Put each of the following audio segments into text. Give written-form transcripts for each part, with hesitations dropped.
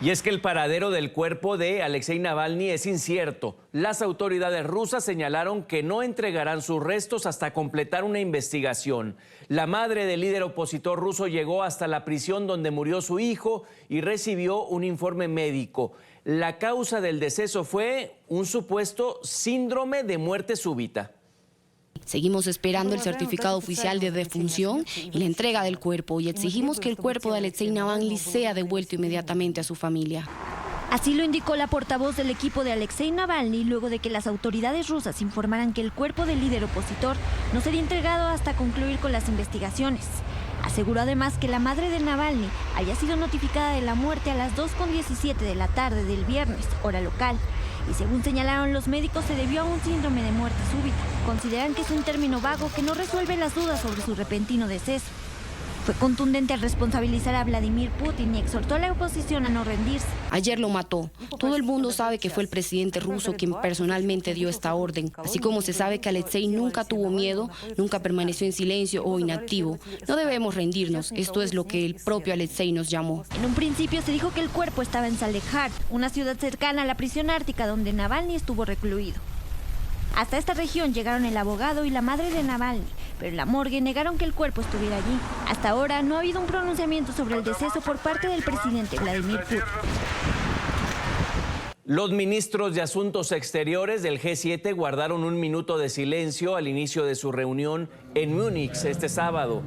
Y es que el paradero del cuerpo de Alexei Navalny es incierto. Las autoridades rusas señalaron que no entregarán sus restos hasta completar una investigación. La madre del líder opositor ruso llegó hasta la prisión donde murió su hijo y recibió un informe médico. La causa del deceso fue un supuesto síndrome de muerte súbita. Seguimos esperando el certificado oficial de defunción y la entrega del cuerpo y exigimos que el cuerpo de Alexei Navalny sea devuelto inmediatamente a su familia. Así lo indicó la portavoz del equipo de Alexei Navalny luego de que las autoridades rusas informaran que el cuerpo del líder opositor no sería entregado hasta concluir con las investigaciones. Aseguró además que la madre de Navalny haya sido notificada de la muerte a las 2:17 de la tarde del viernes, hora local. Y según señalaron los médicos, se debió a un síndrome de muerte súbita. Consideran que es un término vago que no resuelve las dudas sobre su repentino deceso. Fue contundente al responsabilizar a Vladimir Putin y exhortó a la oposición a no rendirse. Ayer lo mató. Todo el mundo sabe que fue el presidente ruso quien personalmente dio esta orden. Así como se sabe que Alexei nunca tuvo miedo, nunca permaneció en silencio o inactivo. No debemos rendirnos. Esto es lo que el propio Alexei nos llamó. En un principio se dijo que el cuerpo estaba en Salekhardt, una ciudad cercana a la prisión ártica donde Navalny estuvo recluido. Hasta esta región llegaron el abogado y la madre de Navalny, pero en la morgue negaron que el cuerpo estuviera allí. Hasta ahora no ha habido un pronunciamiento sobre el deceso por parte del presidente Vladimir Putin. Los ministros de Asuntos Exteriores del G7 guardaron un minuto de silencio al inicio de su reunión en Múnich este sábado,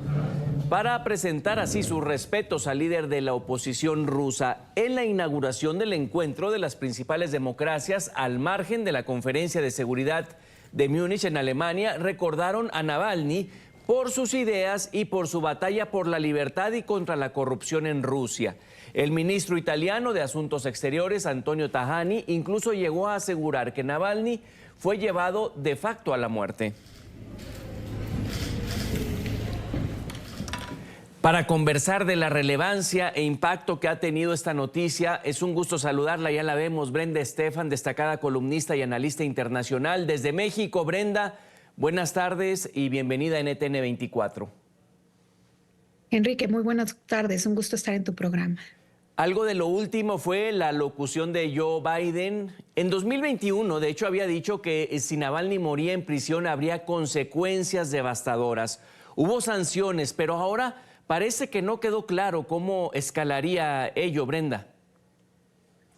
para presentar así sus respetos al líder de la oposición rusa en la inauguración del encuentro de las principales democracias al margen de la Conferencia de Seguridad de Múnich en Alemania. Recordaron a Navalny por sus ideas y por su batalla por la libertad y contra la corrupción en Rusia. El ministro italiano de Asuntos Exteriores, Antonio Tajani, incluso llegó a asegurar que Navalny fue llevado de facto a la muerte. Para conversar de la relevancia e impacto que ha tenido esta noticia, es un gusto saludarla, ya la vemos, Brenda Estefan, destacada columnista y analista internacional. Desde México, Brenda, buenas tardes y bienvenida a NTN 24. Enrique, muy buenas tardes, un gusto estar en tu programa. Algo de lo último fue la locución de Joe Biden. En 2021, de hecho, había dicho que si Navalny moría en prisión habría consecuencias devastadoras. Hubo sanciones, pero ahora parece que no quedó claro cómo escalaría ello, Brenda.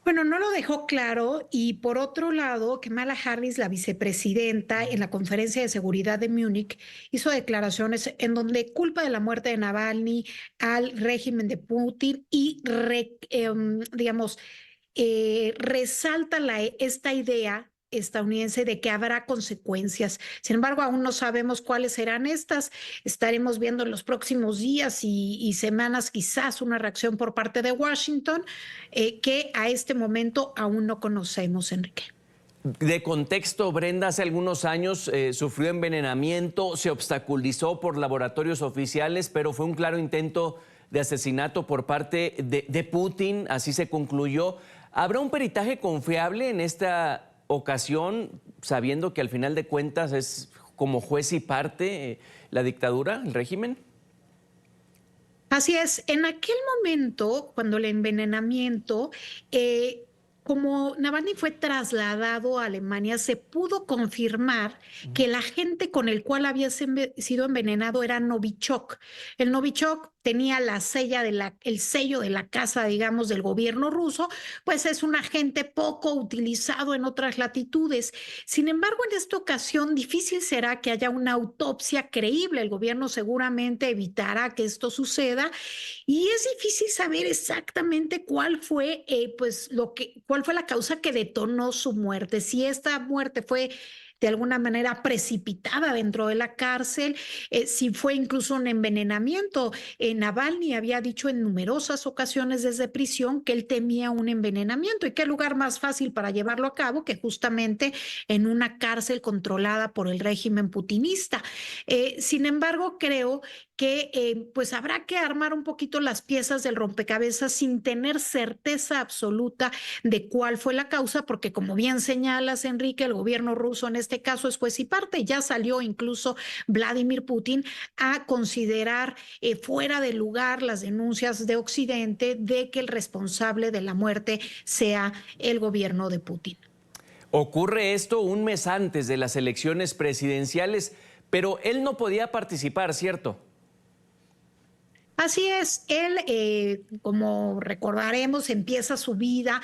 Bueno, no lo dejó claro y por otro lado, Kamala Harris, la vicepresidenta, en la conferencia de seguridad de Múnich, hizo declaraciones en donde culpa de la muerte de Navalny al régimen de Putin y, resalta esta idea estadounidense de que habrá consecuencias. Sin embargo, aún no sabemos cuáles serán estas. Estaremos viendo en los próximos días y semanas quizás una reacción por parte de Washington que a este momento aún no conocemos, Enrique. De contexto, Brenda, hace algunos años sufrió envenenamiento, se obstaculizó por laboratorios oficiales, pero fue un claro intento de asesinato por parte de Putin, así se concluyó. ¿Habrá un peritaje confiable en esta ocasión, sabiendo que al final de cuentas es como juez y parte la dictadura, el régimen? Así es, en aquel momento, cuando el envenenamiento, como Navalny fue trasladado a Alemania, se pudo confirmar que el agente con el cual había sido envenenado era Novichok. El Novichok tenía el sello de la casa, digamos, del gobierno ruso, pues es un agente poco utilizado en otras latitudes. Sin embargo, en esta ocasión difícil será que haya una autopsia creíble. El gobierno seguramente evitará que esto suceda y es difícil saber exactamente cuál fue la causa que detonó su muerte. Si esta muerte fue de alguna manera precipitada dentro de la cárcel, si fue incluso un envenenamiento. Navalny había dicho en numerosas ocasiones desde prisión que él temía un envenenamiento. ¿Y qué lugar más fácil para llevarlo a cabo que justamente en una cárcel controlada por el régimen putinista? Sin embargo, creo que pues habrá que armar un poquito las piezas del rompecabezas sin tener certeza absoluta de cuál fue la causa, porque como bien señalas, Enrique, el gobierno ruso en este caso es juez y parte. Ya salió incluso Vladimir Putin a considerar fuera de lugar las denuncias de Occidente de que el responsable de la muerte sea el gobierno de Putin. Ocurre esto un mes antes de las elecciones presidenciales, pero él no podía participar, ¿cierto? Así es, él, como recordaremos, empieza su vida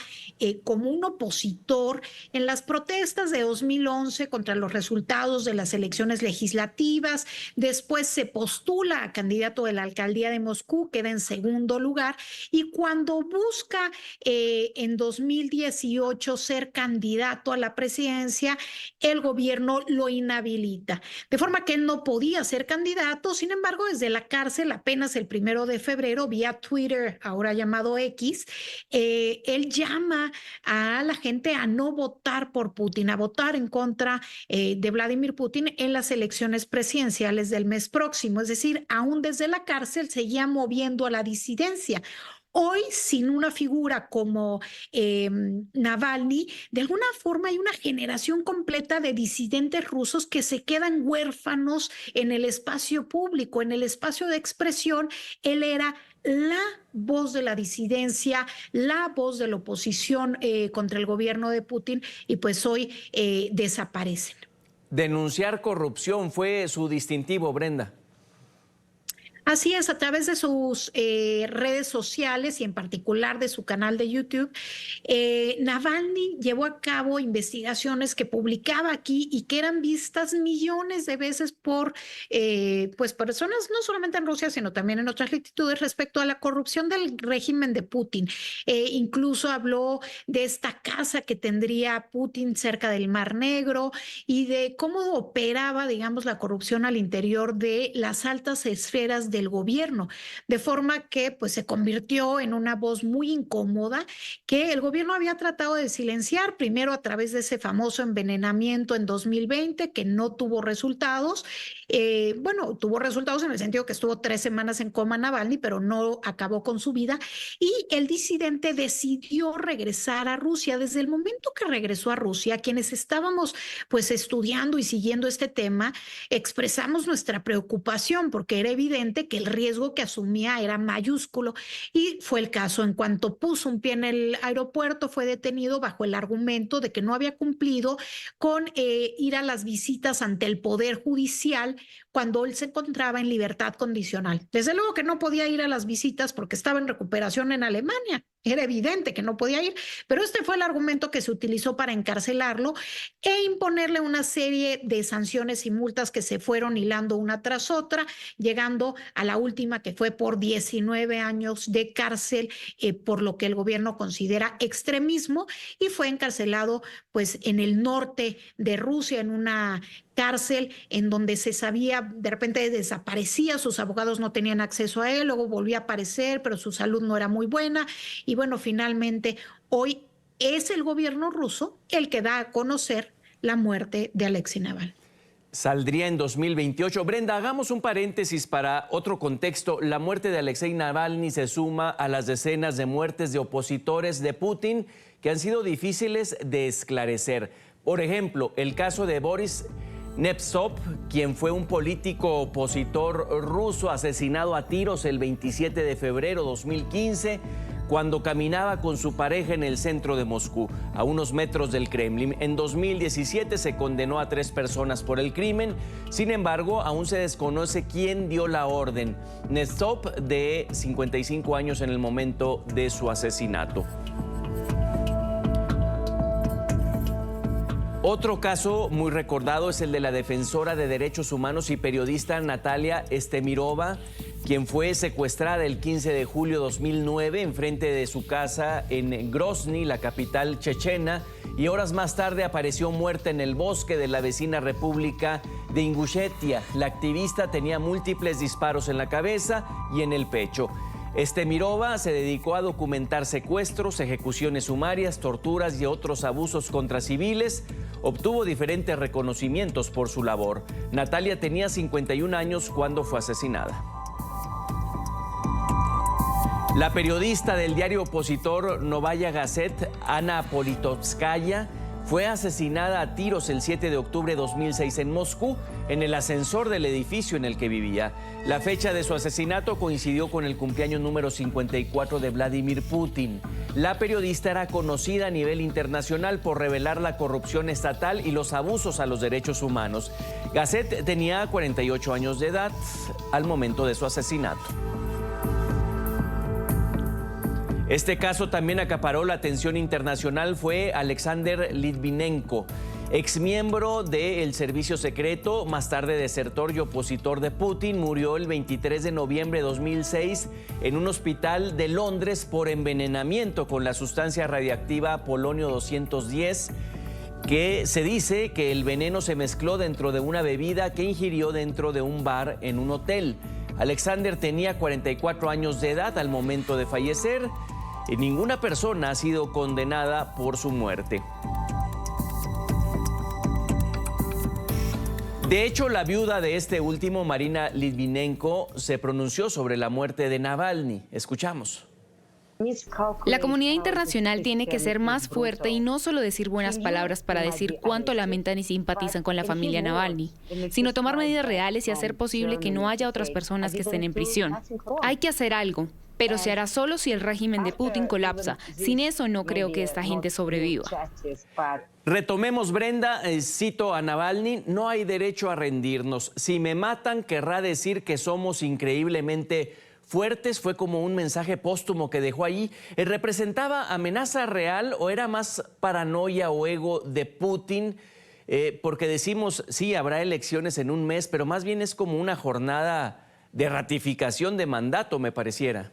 como un opositor en las protestas de 2011 contra los resultados de las elecciones legislativas. Después se postula a candidato de la alcaldía de Moscú, queda en segundo lugar, y cuando busca en 2018 ser candidato a la presidencia, el gobierno lo inhabilita, de forma que él no podía ser candidato. Sin embargo, desde la cárcel, apenas el 1 de febrero, vía Twitter, ahora llamado X, él llama a la gente a no votar por Putin, a votar en contra de Vladimir Putin en las elecciones presidenciales del mes próximo. Es decir, aún desde la cárcel seguía moviendo a la disidencia. Hoy, sin una figura como Navalny, de alguna forma hay una generación completa de disidentes rusos que se quedan huérfanos en el espacio público, en el espacio de expresión. Él era la voz de la disidencia, la voz de la oposición contra el gobierno de Putin, y pues hoy desaparecen. Denunciar corrupción fue su distintivo, Brenda. Así es, a través de sus redes sociales y en particular de su canal de YouTube, Navalny llevó a cabo investigaciones que publicaba aquí y que eran vistas millones de veces por pues personas no solamente en Rusia, sino también en otras latitudes respecto a la corrupción del régimen de Putin. Incluso habló de esta casa que tendría Putin cerca del Mar Negro y de cómo operaba, digamos, la corrupción al interior de las altas esferas del gobierno, de forma que pues se convirtió en una voz muy incómoda que el gobierno había tratado de silenciar, primero a través de ese famoso envenenamiento en 2020 que no tuvo resultados. Bueno, tuvo resultados en el sentido que estuvo 3 semanas en coma Navalny, pero no acabó con su vida, y el disidente decidió regresar a Rusia. Desde el momento que regresó a Rusia, quienes estábamos pues estudiando y siguiendo este tema, expresamos nuestra preocupación porque era evidente que el riesgo que asumía era mayúsculo, y fue el caso. En cuanto puso un pie en el aeropuerto, fue detenido bajo el argumento de que no había cumplido con ir a las visitas ante el Poder Judicial cuando él se encontraba en libertad condicional. Desde luego que no podía ir a las visitas porque estaba en recuperación en Alemania. Era evidente que no podía ir, pero este fue el argumento que se utilizó para encarcelarlo e imponerle una serie de sanciones y multas que se fueron hilando una tras otra, llegando a la última, que fue por 19 años de cárcel, por lo que el gobierno considera extremismo, y fue encarcelado pues en el norte de Rusia, en una cárcel en donde se sabía, de repente desaparecía, sus abogados no tenían acceso a él, luego volvía a aparecer, pero su salud no era muy buena, y bueno, finalmente hoy es el gobierno ruso el que da a conocer la muerte de Alexei Navalny. Saldría en 2028. Brenda, hagamos un paréntesis para otro contexto. La muerte de Alexei Navalny se suma a las decenas de muertes de opositores de Putin que han sido difíciles de esclarecer. Por ejemplo, el caso de Boris Nemtsov, quien fue un político opositor ruso asesinado a tiros el 27 de febrero de 2015 cuando caminaba con su pareja en el centro de Moscú, a unos metros del Kremlin. En 2017 se condenó a 3 personas por el crimen. Sin embargo, aún se desconoce quién dio la orden. Nemtsov, de 55 años en el momento de su asesinato. Otro caso muy recordado es el de la defensora de derechos humanos y periodista Natalia Estemirova, quien fue secuestrada el 15 de julio de 2009 enfrente de su casa en Grozny, la capital chechena, y horas más tarde apareció muerta en el bosque de la vecina República de Ingushetia. La activista tenía múltiples disparos en la cabeza y en el pecho. Estemirova se dedicó a documentar secuestros, ejecuciones sumarias, torturas y otros abusos contra civiles. Obtuvo diferentes reconocimientos por su labor. Natalia tenía 51 años cuando fue asesinada. La periodista del diario opositor Novaya Gazeta, Ana Politkovskaya, fue asesinada a tiros el 7 de octubre de 2006 en Moscú, en el ascensor del edificio en el que vivía. La fecha de su asesinato coincidió con el cumpleaños número 54 de Vladimir Putin. La periodista era conocida a nivel internacional por revelar la corrupción estatal y los abusos a los derechos humanos. Gazeta tenía 48 años de edad al momento de su asesinato. Este caso también acaparó la atención internacional. Fue Alexander Litvinenko, exmiembro del servicio secreto, más tarde desertor y opositor de Putin. Murió el 23 de noviembre de 2006 en un hospital de Londres por envenenamiento con la sustancia radiactiva polonio 210, que se dice que el veneno se mezcló dentro de una bebida que ingirió dentro de un bar en un hotel. Alexander tenía 44 años de edad al momento de fallecer. Y ninguna persona ha sido condenada por su muerte. De hecho, la viuda de este último, Marina Litvinenko, se pronunció sobre la muerte de Navalny. Escuchamos. La comunidad internacional tiene que ser más fuerte y no solo decir buenas palabras para decir cuánto lamentan y simpatizan con la familia Navalny, sino tomar medidas reales y hacer posible que no haya otras personas que estén en prisión. Hay que hacer algo, pero se hará solo si el régimen de Putin colapsa. Sin eso no creo que esta gente sobreviva. Retomemos, Brenda, cito a Navalny: no hay derecho a rendirnos. Si me matan, querrá decir que somos increíblemente fuertes. Fue como un mensaje póstumo que dejó ahí. ¿Representaba amenaza real o era más paranoia o ego de Putin? Porque decimos, sí, habrá elecciones en un mes, pero más bien es como una jornada de ratificación de mandato, me pareciera.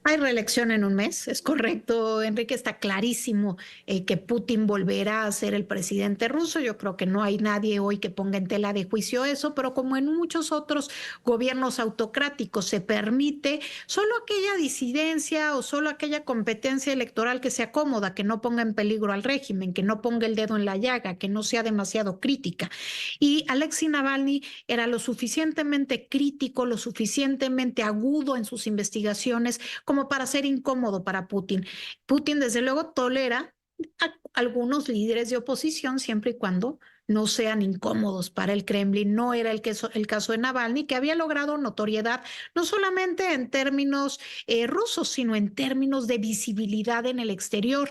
Hay reelección en un mes, es correcto, Enrique, está clarísimo que Putin volverá a ser el presidente ruso. Yo creo que no hay nadie hoy que ponga en tela de juicio eso, pero como en muchos otros gobiernos autocráticos se permite solo aquella disidencia o solo aquella competencia electoral que sea cómoda, que no ponga en peligro al régimen, que no ponga el dedo en la llaga, que no sea demasiado crítica. Y Alexei Navalny era lo suficientemente crítico, lo suficientemente agudo en sus investigaciones como para ser incómodo para Putin. Putin, desde luego, tolera a algunos líderes de oposición siempre y cuando no sean incómodos para el Kremlin. No era el caso de Navalny, que había logrado notoriedad no solamente en términos rusos, sino en términos de visibilidad en el exterior.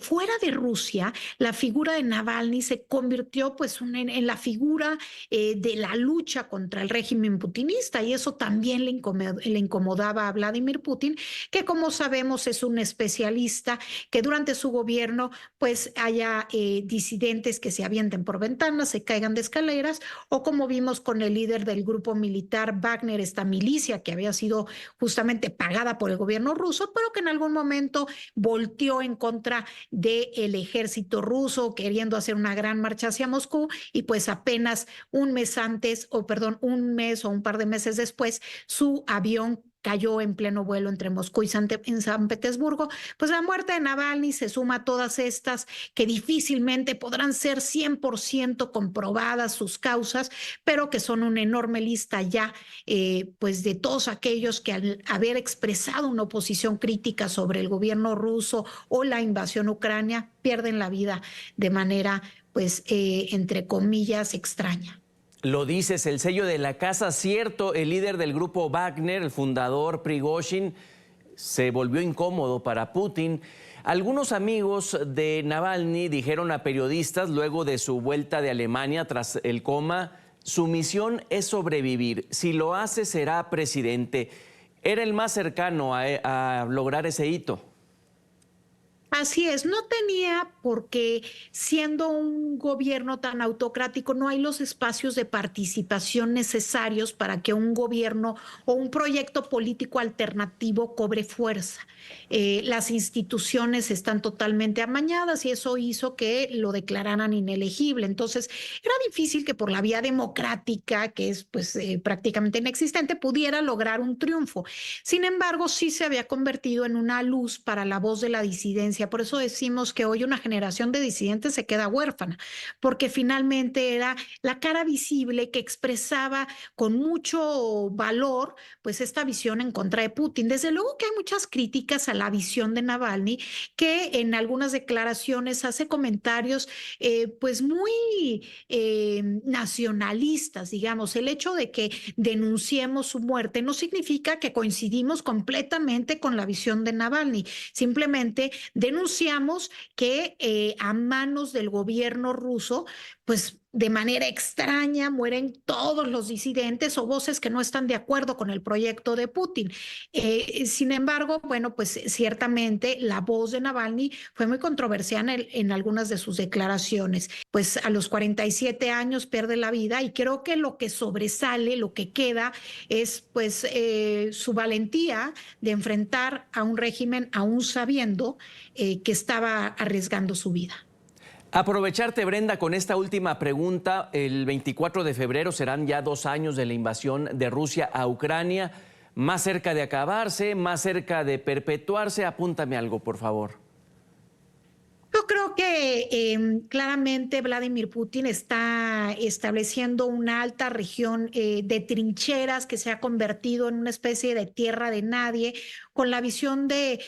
Fuera de Rusia, la figura de Navalny se convirtió pues en la figura de la lucha contra el régimen putinista, y eso también le incomodaba a Vladimir Putin, que como sabemos es un especialista que durante su gobierno pues haya disidentes que se avienten por ventanas, se caigan de escaleras, o como vimos con el líder del grupo militar Wagner, esta milicia que había sido justamente pagada por el gobierno ruso, pero que en algún momento volteó en contra del ejército ruso, queriendo hacer una gran marcha hacia Moscú, y pues apenas un mes o un par de meses después, su avión cayó en pleno vuelo entre Moscú y San Petersburgo. Pues la muerte de Navalny se suma a todas estas que difícilmente podrán ser 100% comprobadas sus causas, pero que son una enorme lista ya pues de todos aquellos que al haber expresado una oposición crítica sobre el gobierno ruso o la invasión a Ucrania pierden la vida de manera pues entre comillas extraña. Lo dices, el sello de la casa, cierto. El líder del grupo Wagner, el fundador Prigozhin, se volvió incómodo para Putin. Algunos amigos de Navalny dijeron a periodistas luego de su vuelta de Alemania tras el coma: su misión es sobrevivir. Si lo hace, será presidente. Era el más cercano a lograr ese hito. Así es, no tenía porque siendo un gobierno tan autocrático no hay los espacios de participación necesarios para que un gobierno o un proyecto político alternativo cobre fuerza. Las instituciones están totalmente amañadas y eso hizo que lo declararan inelegible. Entonces era difícil que por la vía democrática, que es pues prácticamente inexistente, pudiera lograr un triunfo. Sin embargo, sí se había convertido en una luz para la voz de la disidencia resistencia. Por eso decimos que hoy una generación de disidentes se queda huérfana, porque finalmente era la cara visible que expresaba con mucho valor pues esta visión en contra de Putin. Desde luego que hay muchas críticas a la visión de Navalny, que en algunas declaraciones hace comentarios pues muy nacionalistas, digamos. El hecho de que denunciemos su muerte no significa que coincidimos completamente con la visión de Navalny. Simplemente denunciamos que a manos del gobierno ruso, pues de manera extraña mueren todos los disidentes o voces que no están de acuerdo con el proyecto de Putin. Sin embargo, bueno, pues ciertamente la voz de Navalny fue muy controversial en algunas de sus declaraciones. Pues a los 47 años pierde la vida y creo que lo que sobresale, lo que queda es pues su valentía de enfrentar a un régimen aún sabiendo que estaba arriesgando su vida. Aprovecharte, Brenda, con esta última pregunta. El 24 de febrero serán ya 2 años de la invasión de Rusia a Ucrania. Más cerca de acabarse, más cerca de perpetuarse. Apúntame algo, por favor. Yo creo que claramente Vladimir Putin está estableciendo una alta región de trincheras que se ha convertido en una especie de tierra de nadie, con la visión de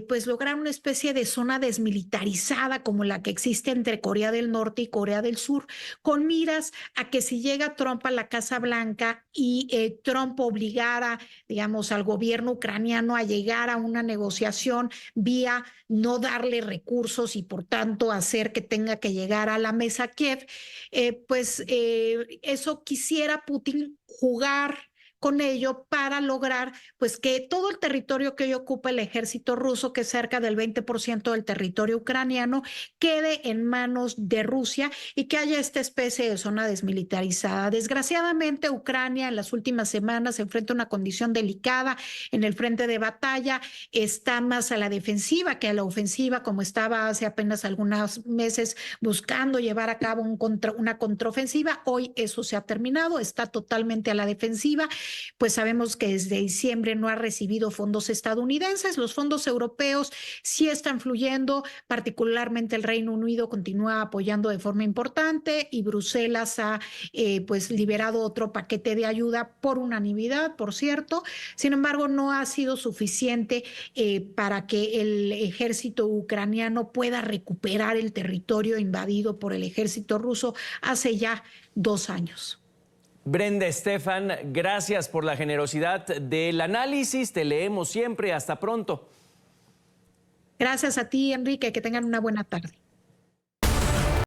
pues lograr una especie de zona desmilitarizada como la que existe entre Corea del Norte y Corea del Sur, con miras a que si llega Trump a la Casa Blanca y Trump obligara, digamos, al gobierno ucraniano a llegar a una negociación vía no darle recursos y por tanto hacer que tenga que llegar a la mesa Kiev, eso quisiera Putin jugar con ello para lograr pues que todo el territorio que hoy ocupa el ejército ruso, que es cerca del 20% del territorio ucraniano, quede en manos de Rusia y que haya esta especie de zona desmilitarizada. Desgraciadamente, Ucrania en las últimas semanas se enfrenta a una condición delicada en el frente de batalla, está más a la defensiva que a la ofensiva, como estaba hace apenas algunos meses buscando llevar a cabo una contraofensiva. Hoy eso se ha terminado, está totalmente a la defensiva. Pues sabemos que desde diciembre no ha recibido fondos estadounidenses, los fondos europeos sí están fluyendo, particularmente el Reino Unido continúa apoyando de forma importante y Bruselas ha pues liberado otro paquete de ayuda por unanimidad, por cierto. Sin embargo, no ha sido suficiente para que el ejército ucraniano pueda recuperar el territorio invadido por el ejército ruso hace ya 2 años. Brenda Estefan, gracias por la generosidad del análisis. Te leemos siempre. Hasta pronto. Gracias a ti, Enrique. Que tengan una buena tarde.